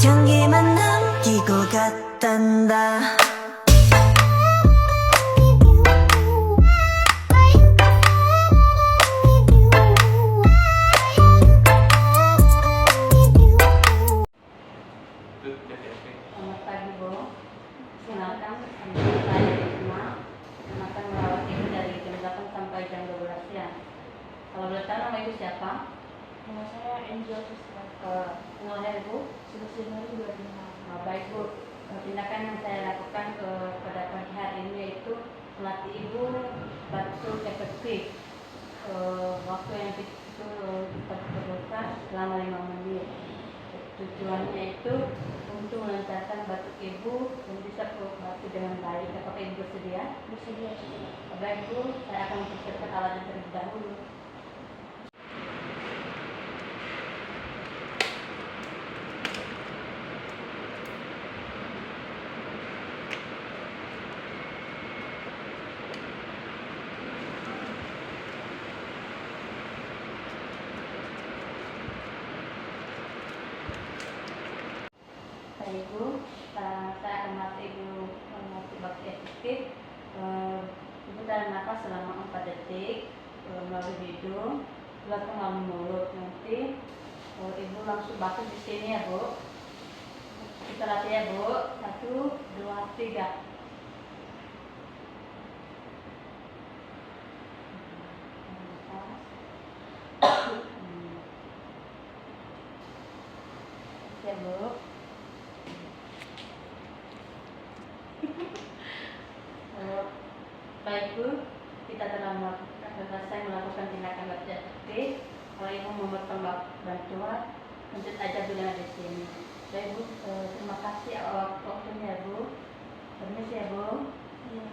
향기만 남기고 갔단다. Selamat pagi, Bu. Silakan saya Risma yang akan merawat Ibu dari jam 8 sampai jam 12 siang. Kalau boleh tahu nama Ibu siapa? Nama saya Angel Susra. Kenalnya Ibu? Sudah Januari 2005. Baik, Bu. Tindakan yang saya lakukan pada pagi hari ini yaitu melatih Ibu batuk efektif. Waktu yang itu diperlukan selama 5 menit. Tujuannya itu untuk melancarkan batuk Ibu dan bisa batuk dengan baik. Apakah Ibu bersedia? Bersedia. Baik, Bu, saya akan mempersiapkan alatnya terlebih dahulu. Baik, Bu, saya akan melatih Ibu melatih batuk efektif. Ibu tarik nafas selama 4 detik melalui hidung, keluarkan melalui mulut. Nanti Ibu langsung batuk di sini ya, Bu. Kita latih ya, Bu. 1, 2, 3. Ya, Bu. Baik, Bu, kita telah selesai melakukan tindakan batuk efektif. Kalau Ibu memerlukan bantuan, lanjut aja bilang di sini. Baik, Bu, terima kasih waktunya, Bu. Permisi ya, Bu. Iya.